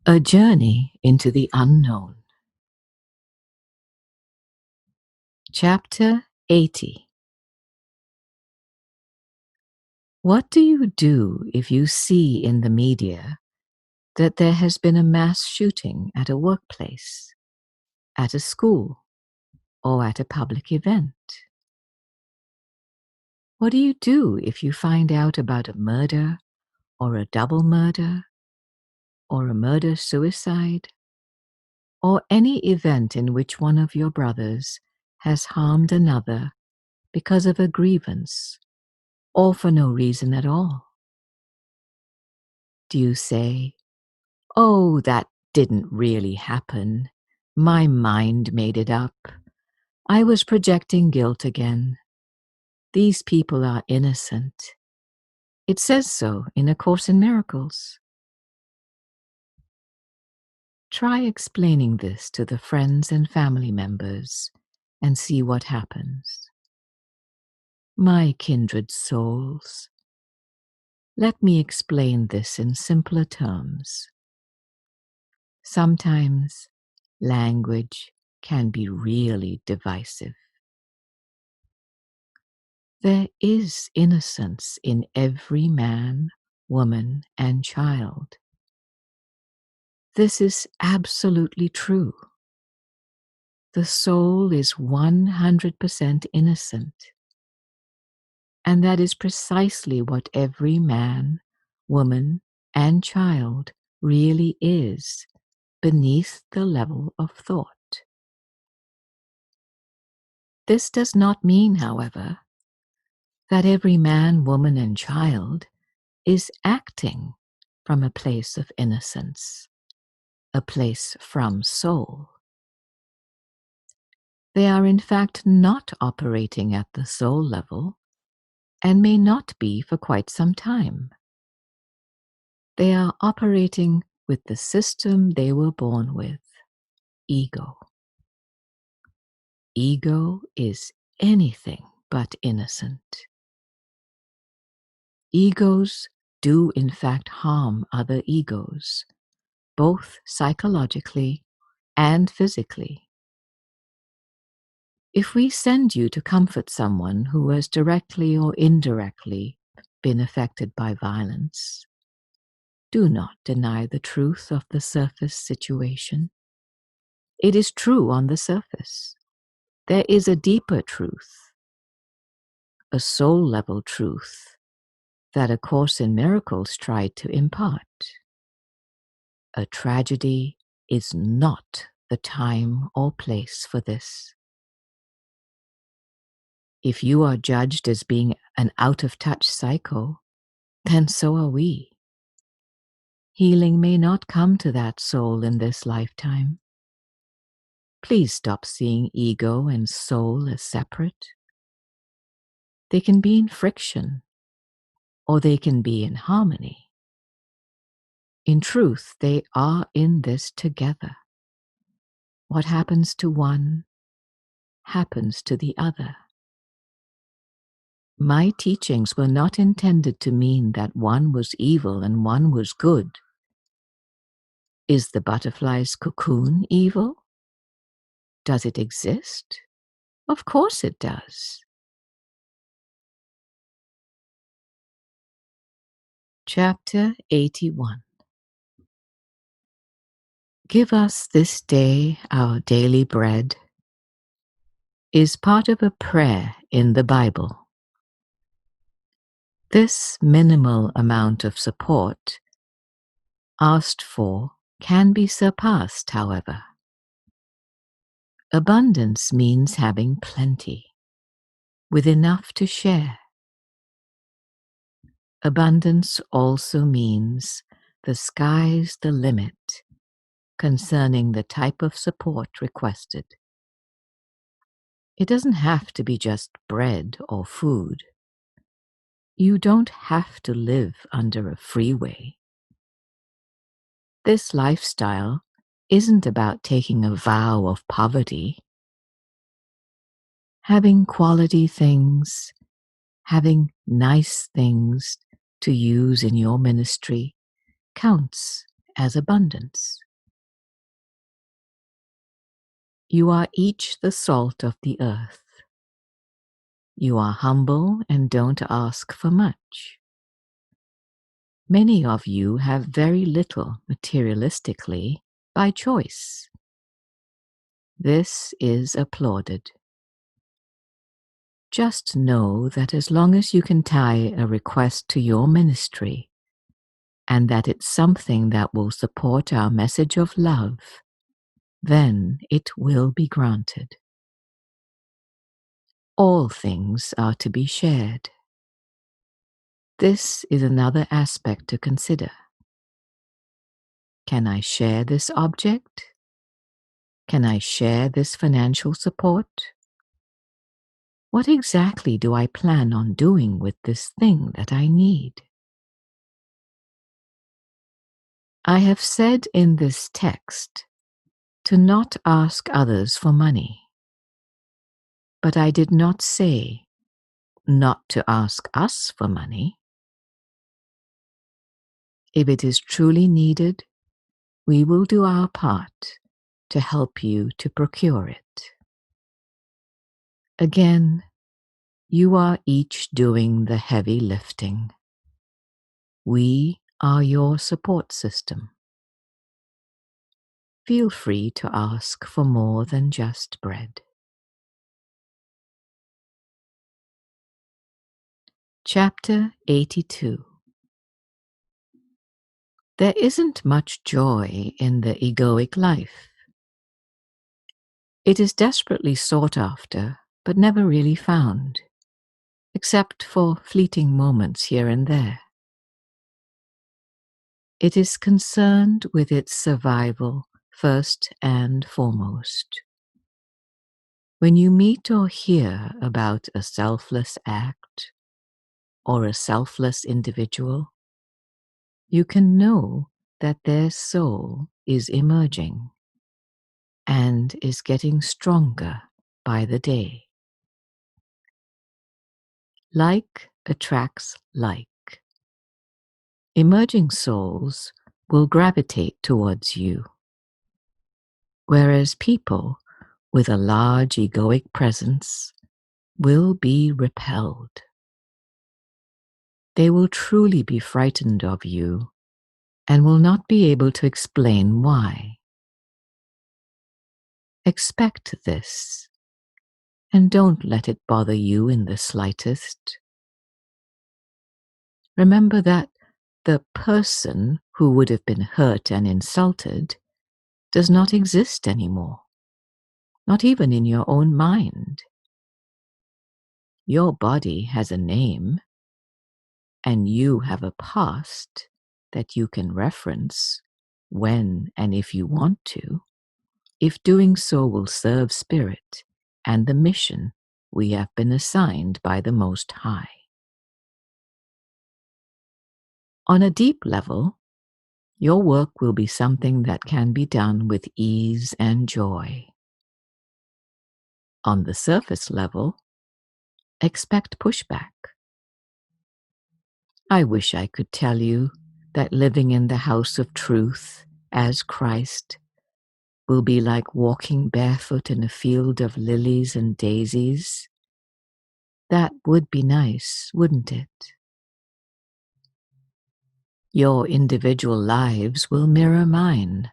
A Journey into the Unknown. Chapter 80. What do you do if you see in the media that there has been a mass shooting at a workplace, at a school, or at a public event? What do you do if you find out about a murder, or a double murder, or a murder-suicide, or any event in which one of your brothers has harmed another because of a grievance, or for no reason at all? Do you say, "Oh, that didn't really happen. My mind made it up. I was projecting guilt again. These people are innocent. It says so in A Course in Miracles." Try explaining this to the friends and family members and see what happens. My kindred souls, let me explain this in simpler terms. Sometimes language can be really divisive. There is innocence in every man, woman, and child. This is absolutely true. The soul is 100% innocent. And that is precisely what every man, woman, and child really is beneath the level of thought. This does not mean, however, that every man, woman, and child is acting from a place of innocence, a place from soul. They are in fact not operating at the soul level and may not be for quite some time. They are operating with the system they were born with, ego. Ego is anything but innocent. Egos do in fact harm other egos, both psychologically and physically. If we send you to comfort someone who has directly or indirectly been affected by violence, do not deny the truth of the surface situation. It is true on the surface. There is a deeper truth, a soul-level truth that A Course in Miracles tried to impart. A tragedy is not the time or place for this. If you are judged as being an out-of-touch psycho, then so are we. Healing may not come to that soul in this lifetime. Please stop seeing ego and soul as separate. They can be in friction, or they can be in harmony. In truth, they are in this together. What happens to one happens to the other. My teachings were not intended to mean that one was evil and one was good. Is the butterfly's cocoon evil? Does it exist? Of course it does. Chapter 81. Give us this day our daily bread is part of a prayer in the Bible. This minimal amount of support asked for can be surpassed, however. Abundance means having plenty, with enough to share. Abundance also means the sky's the limit concerning the type of support requested. It doesn't have to be just bread or food. You don't have to live under a freeway. This lifestyle isn't about taking a vow of poverty. Having quality things, having nice things to use in your ministry counts as abundance. You are each the salt of the earth. You are humble and don't ask for much. Many of you have very little materialistically by choice. This is applauded. Just know that as long as you can tie a request to your ministry, and that it's something that will support our message of love, then it will be granted. All things are to be shared. This is another aspect to consider. Can I share this object? Can I share this financial support? What exactly do I plan on doing with this thing that I need? I have said in this text to not ask others for money, but I did not say not to ask us for money. If it is truly needed, we will do our part to help you to procure it. Again, you are each doing the heavy lifting. We are your support system. Feel free to ask for more than just bread. Chapter 82. There isn't much joy in the egoic life. It is desperately sought after, but never really found, except for fleeting moments here and there. It is concerned with its survival first and foremost. When you meet or hear about a selfless act or a selfless individual, you can know that their soul is emerging and is getting stronger by the day. Like attracts like. Emerging souls will gravitate towards you, whereas people with a large egoic presence will be repelled. They will truly be frightened of you and will not be able to explain why. Expect this, and don't let it bother you in the slightest. Remember that the person who would have been hurt and insulted does not exist anymore, not even in your own mind. Your body has a name, and you have a past that you can reference when and if you want to, if doing so will serve spirit and the mission we have been assigned by the Most High. On a deep level, your work will be something that can be done with ease and joy. On the surface level, expect pushback. I wish I could tell you that living in the house of truth as Christ will be like walking barefoot in a field of lilies and daisies. That would be nice, wouldn't it? Your individual lives will mirror mine.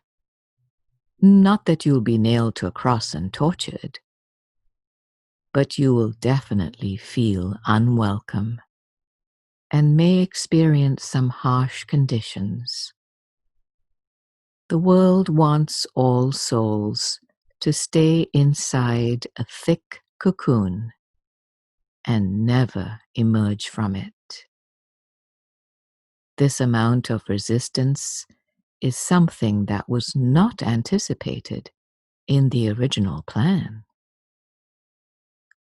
Not that you'll be nailed to a cross and tortured, but you will definitely feel unwelcome and may experience some harsh conditions. The world wants all souls to stay inside a thick cocoon and never emerge from it. This amount of resistance is something that was not anticipated in the original plan.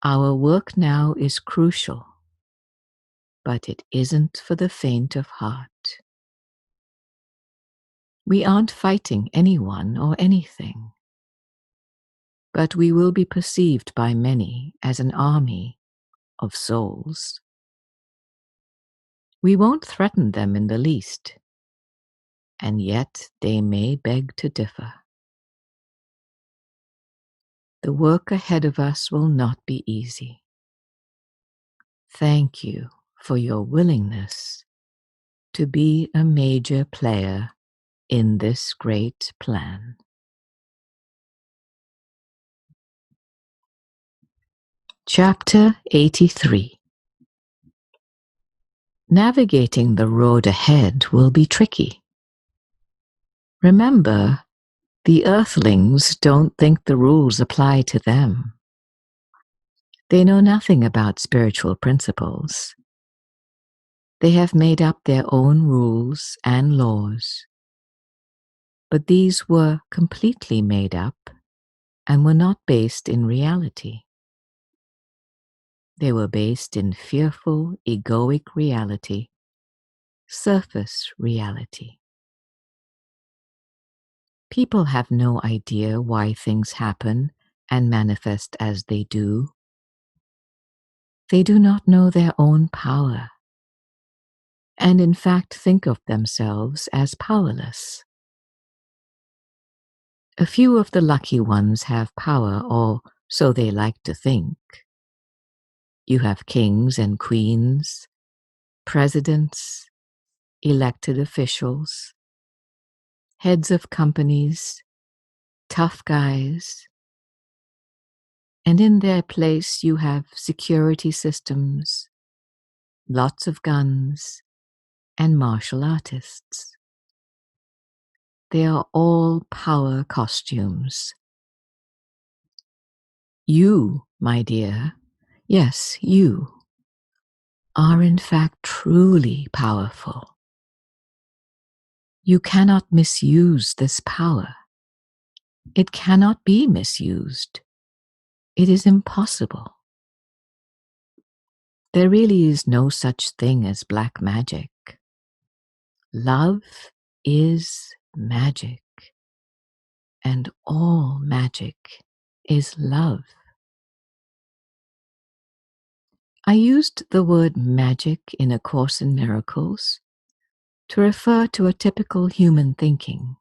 Our work now is crucial, but it isn't for the faint of heart. We aren't fighting anyone or anything, but we will be perceived by many as an army of souls. We won't threaten them in the least, and yet they may beg to differ. The work ahead of us will not be easy. Thank you for your willingness to be a major player in this great plan. Chapter 83. Navigating the road ahead will be tricky. Remember, the Earthlings don't think the rules apply to them. They know nothing about spiritual principles. They have made up their own rules and laws, but these were completely made up and were not based in reality. They were based in fearful, egoic reality, surface reality. People have no idea why things happen and manifest as they do. They do not know their own power, and in fact think of themselves as powerless. A few of the lucky ones have power, or so they like to think. You have kings and queens, presidents, elected officials, heads of companies, tough guys, and in their place you have security systems, lots of guns, and martial artists. They are all power costumes. You, my dear, yes, you, are in fact truly powerful. You cannot misuse this power. It cannot be misused. It is impossible. There really is no such thing as black magic. Love is magic, and all magic is love. I used the word magic in A Course in Miracles to refer to a typical human thinking.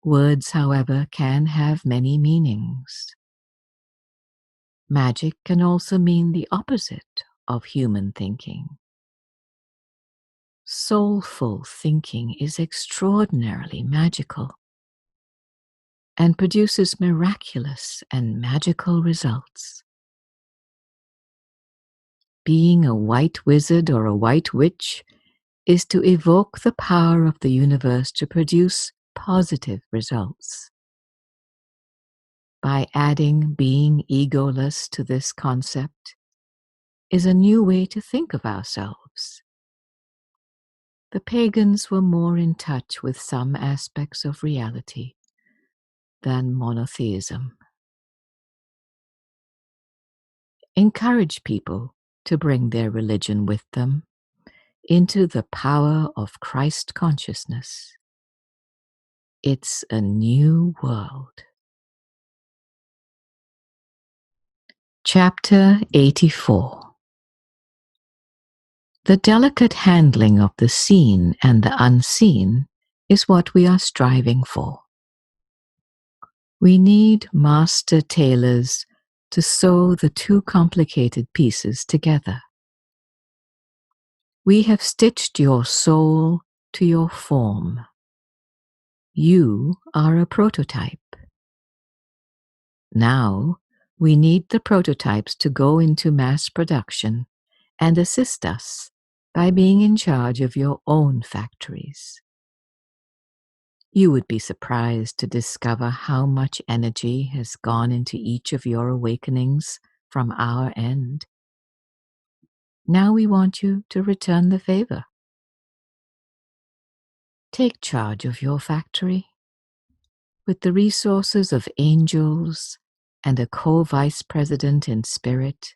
Words, however, can have many meanings. Magic can also mean the opposite of human thinking. Soulful thinking is extraordinarily magical and produces miraculous and magical results. Being a white wizard or a white witch is to evoke the power of the universe to produce positive results. By adding being egoless to this concept is a new way to think of ourselves. The pagans were more in touch with some aspects of reality than monotheism. Encourage people to bring their religion with them into the power of Christ consciousness. It's a new world. Chapter 84. The delicate handling of the seen and the unseen is what we are striving for. We need master tailors to sew the two complicated pieces together. We have stitched your soul to your form. You are a prototype. Now, we need the prototypes to go into mass production and assist us by being in charge of your own factories. You would be surprised to discover how much energy has gone into each of your awakenings from our end. Now we want you to return the favor. Take charge of your factory. With the resources of angels and a co-vice president in spirit,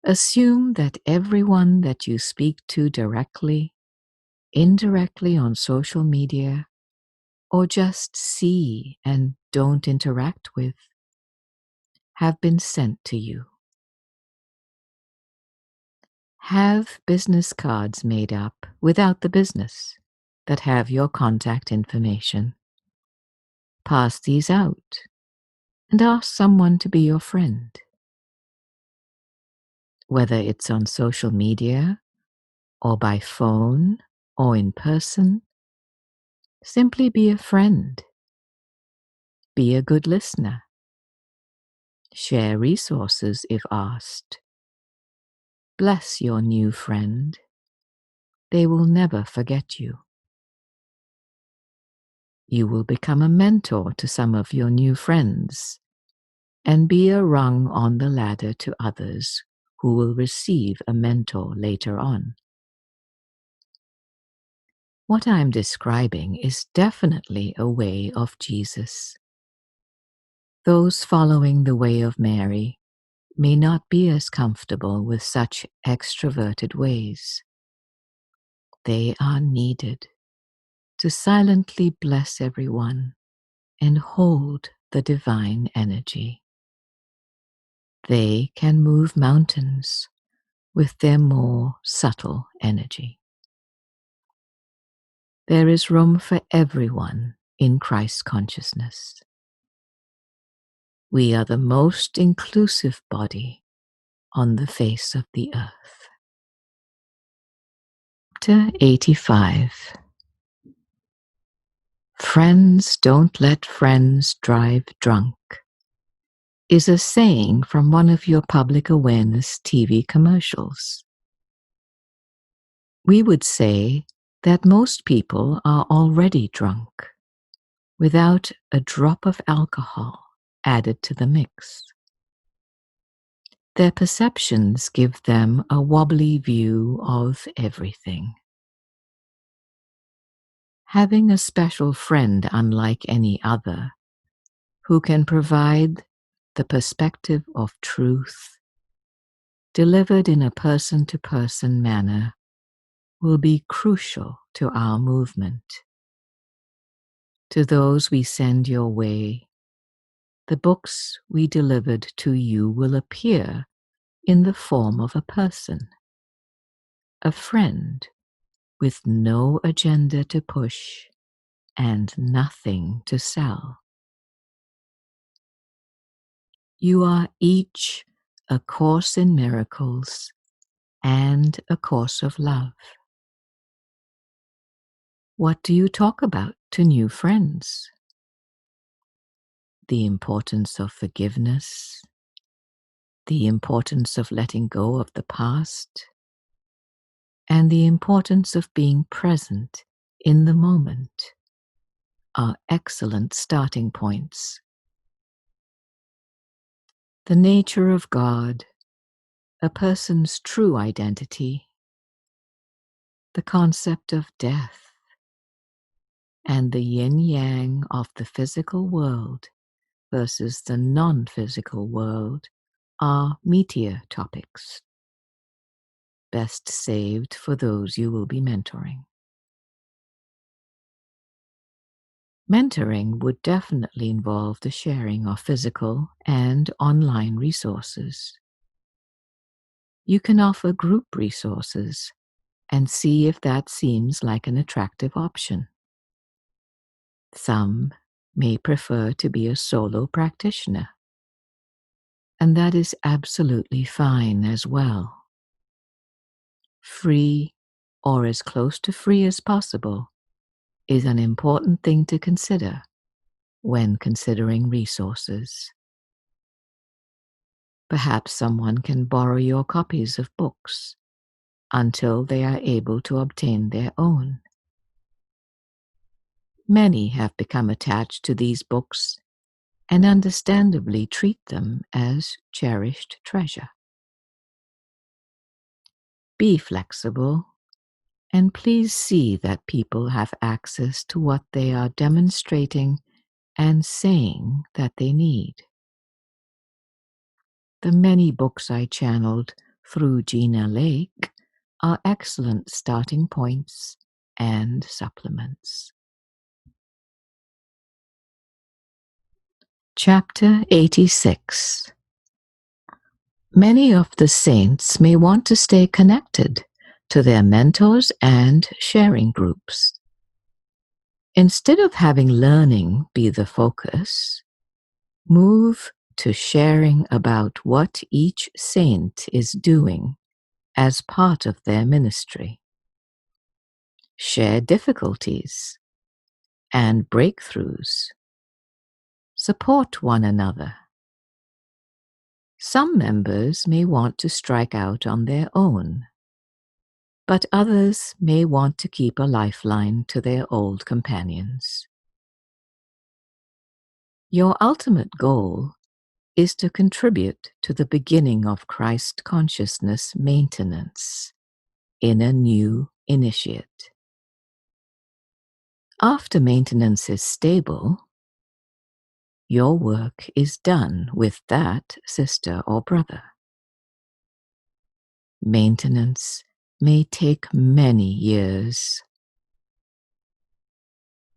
assume that everyone that you speak to directly, indirectly on social media, or just see and don't interact with, have been sent to you. Have business cards made up without the business, that have your contact information. Pass these out and ask someone to be your friend. Whether it's on social media, or by phone, or in person, simply be a friend. Be a good listener. Share resources if asked. Bless your new friend. They will never forget you. You will become a mentor to some of your new friends and be a rung on the ladder to others who will receive a mentor later on. What I'm describing is definitely a way of Jesus. Those following the way of Mary may not be as comfortable with such extroverted ways. They are needed to silently bless everyone and hold the divine energy. They can move mountains with their more subtle energy. There is room for everyone in Christ consciousness. We are the most inclusive body on the face of the earth. Chapter 85. Friends don't let friends drive drunk is a saying from one of your public awareness TV commercials. We would say that most people are already drunk without a drop of alcohol added to the mix. Their perceptions give them a wobbly view of everything. Having a special friend unlike any other, who can provide the perspective of truth, delivered in a person-to-person manner, will be crucial to our movement. To those we send your way, the books we delivered to you will appear in the form of a person, a friend with no agenda to push and nothing to sell. You are each a course in miracles and a course of love. What do you talk about to new friends? The importance of forgiveness, the importance of letting go of the past, and the importance of being present in the moment are excellent starting points. The nature of God, a person's true identity, the concept of death, and the yin-yang of the physical world versus the non-physical world are meatier topics, best saved for those you will be mentoring. Mentoring would definitely involve the sharing of physical and online resources. You can offer group resources and see if that seems like an attractive option. Some may prefer to be a solo practitioner, and that is absolutely fine as well. Free, or as close to free as possible, is an important thing to consider when considering resources. Perhaps someone can borrow your copies of books until they are able to obtain their own. Many have become attached to these books and understandably treat them as cherished treasure. Be flexible, and please see that people have access to what they are demonstrating and saying that they need. The many books I channeled through Gina Lake are excellent starting points and supplements. Chapter 86. Many of the saints may want to stay connected to their mentors and sharing groups. Instead of having learning be the focus, move to sharing about what each saint is doing as part of their ministry. Share difficulties and breakthroughs. Support one another. Some members may want to strike out on their own, but others may want to keep a lifeline to their old companions. Your ultimate goal is to contribute to the beginning of Christ consciousness maintenance in a new initiate. After maintenance is stable, your work is done with that sister or brother. Maintenance may take many years.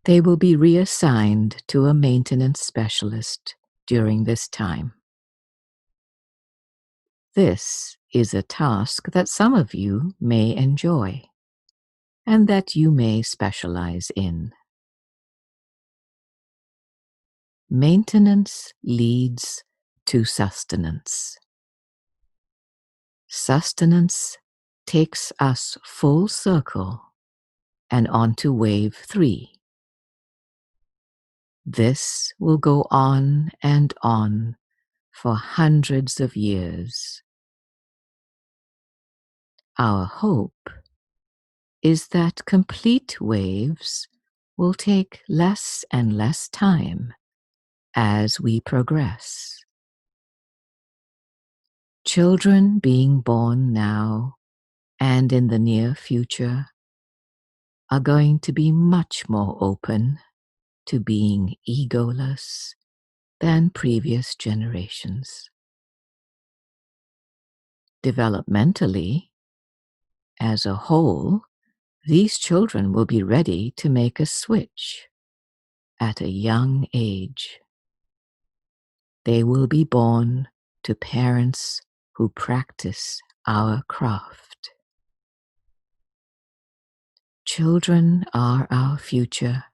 They will be reassigned to a maintenance specialist during this time. This is a task that some of you may enjoy and that you may specialize in. Maintenance leads to sustenance. Sustenance takes us full circle and onto wave 3. This will go on and on for hundreds of years. Our hope is that complete waves will take less and less time as we progress. Children being born now and in the near future are going to be much more open to being egoless than previous generations. Developmentally, as a whole, these children will be ready to make a switch at a young age. They will be born to parents who practice our craft. Children are our future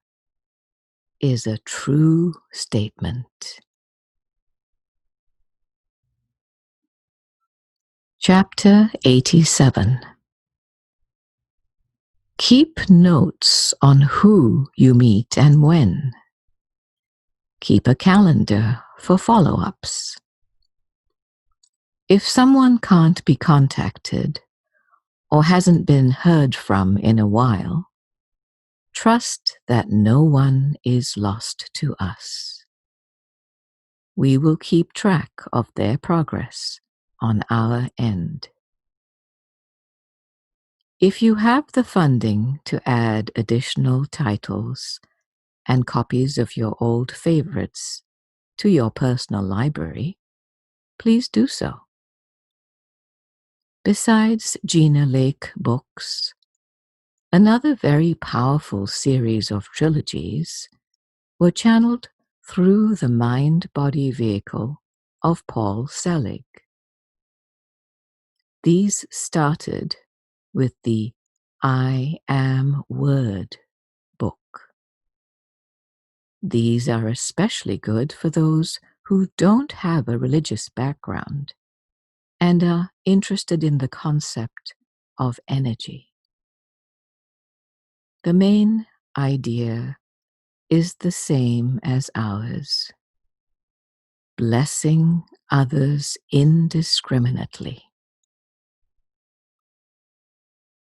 is a true statement. Chapter 87. Keep notes on who you meet and when. Keep a calendar for follow-ups. If someone can't be contacted or hasn't been heard from in a while, trust that no one is lost to us. We will keep track of their progress on our end. If you have the funding to add additional titles and copies of your old favorites to your personal library, please do so. Besides Gina Lake books, another very powerful series of trilogies were channeled through the mind-body vehicle of Paul Selig. These started with the I Am Word book. These are especially good for those who don't have a religious background and are interested in the concept of energy. The main idea is the same as ours: blessing others indiscriminately.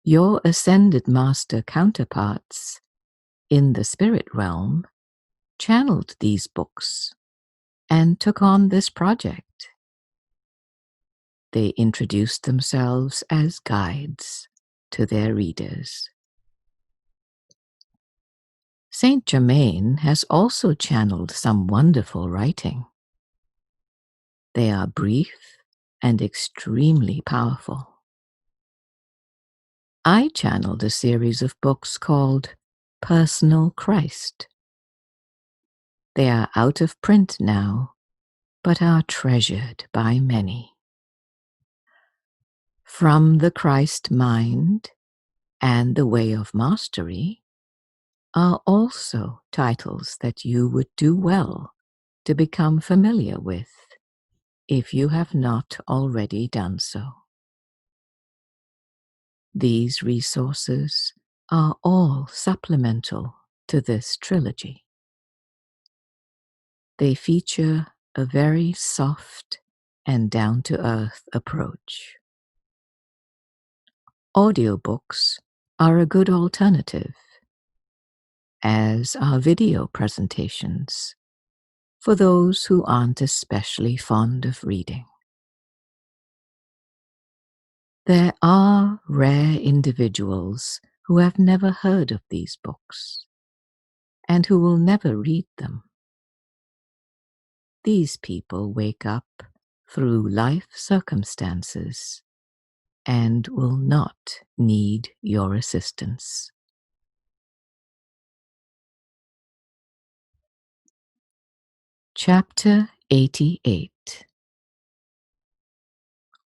Your ascended master counterparts in the spirit realm channeled these books and took on this project. They introduced themselves as guides to their readers. Saint Germain has also channeled some wonderful writing. They are brief and extremely powerful. I channeled a series of books called Personal Christ. They are out of print now, but are treasured by many. From the Christ Mind and the Way of Mastery, are also titles that you would do well to become familiar with if you have not already done so. These resources are all supplemental to this trilogy. They feature a very soft and down-to-earth approach. Audiobooks are a good alternative, as are video presentations for those who aren't especially fond of reading. There are rare individuals who have never heard of these books and who will never read them. These people wake up through life circumstances and will not need your assistance. Chapter 88.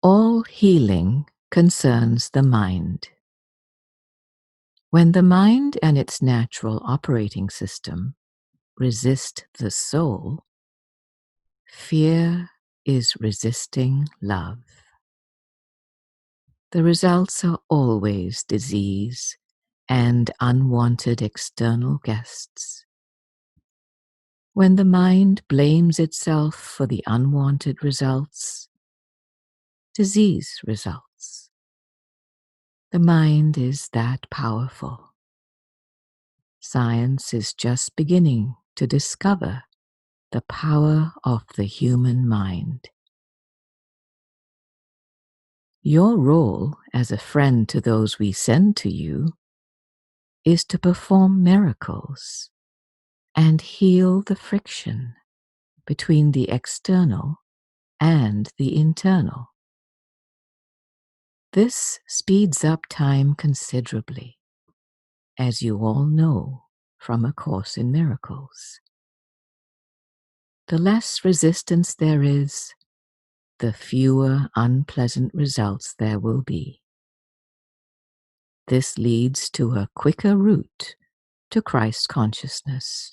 All healing concerns the mind. When the mind and its natural operating system resist the soul, fear is resisting love. The results are always disease and unwanted external guests. When the mind blames itself for the unwanted results, disease results. The mind is that powerful. Science is just beginning to discover the power of the human mind. Your role as a friend to those we send to you is to perform miracles and heal the friction between the external and the internal. This speeds up time considerably, as you all know from A Course in Miracles. The less resistance there is, the fewer unpleasant results there will be. This leads to a quicker route to Christ consciousness,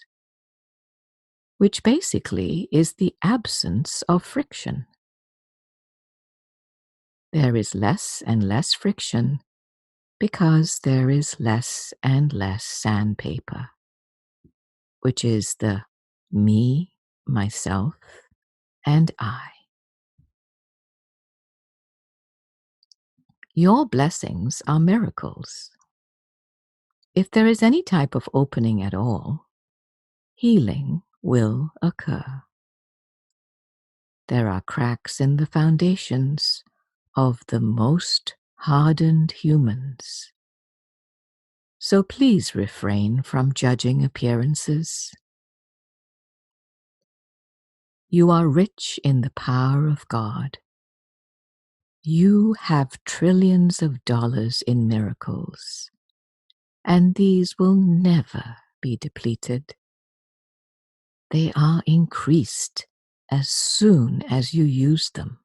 which basically is the absence of friction. There is less and less friction because there is less and less sandpaper, which is the me, myself, and I. Your blessings are miracles. If there is any type of opening at all, healing will occur. There are cracks in the foundations of the most hardened humans. So please refrain from judging appearances. You are rich in the power of God. You have trillions of dollars in miracles, and these will never be depleted. They are increased as soon as you use them.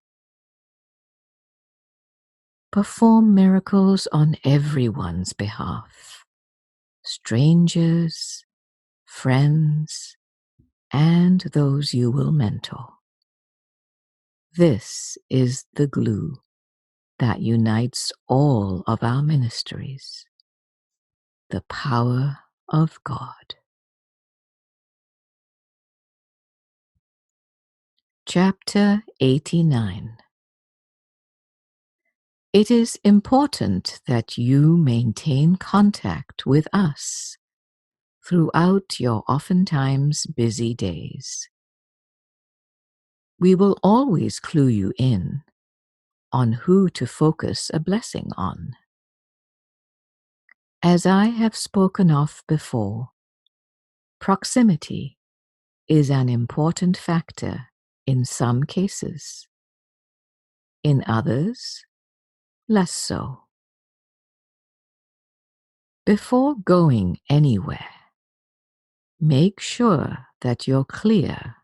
Perform miracles on everyone's behalf, strangers, friends, and those you will mentor. This is the glue that unites all of our ministries, the power of God. Chapter 89. It is important that you maintain contact with us throughout your oftentimes busy days. We will always clue you in on who to focus a blessing on. As I have spoken of before, proximity is an important factor in some cases. In others, less so. Before going anywhere, make sure that you're clear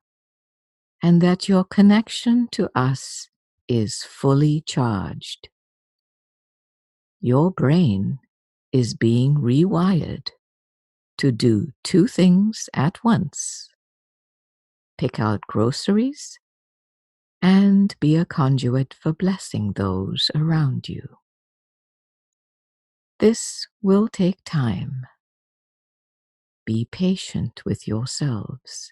and that your connection to us is fully charged. Your brain is being rewired to do two things at once: pick out groceries and be a conduit for blessing those around you. This will take time. Be patient with yourselves.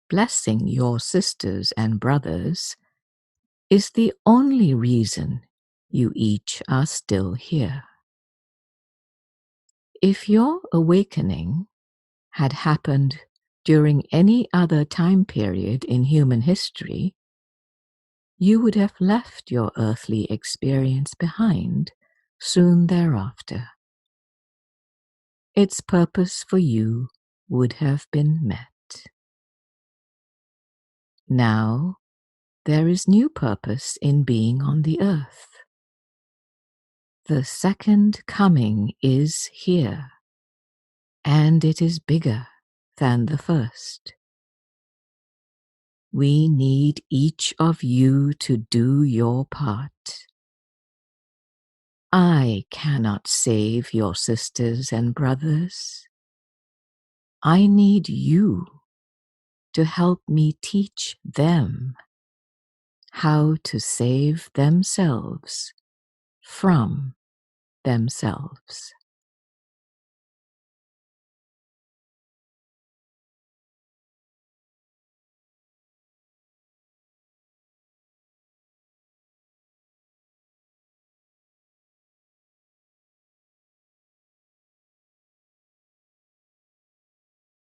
Blessing your sisters and brothers is the only reason you each are still here. If your awakening had happened during any other time period in human history, you would have left your earthly experience behind soon thereafter. Its purpose for you would have been met. Now, there is new purpose in being on the earth. The second coming is here, and it is bigger than the first. We need each of you to do your part. I cannot save your sisters and brothers. I need you to help me teach them how to save themselves from themselves.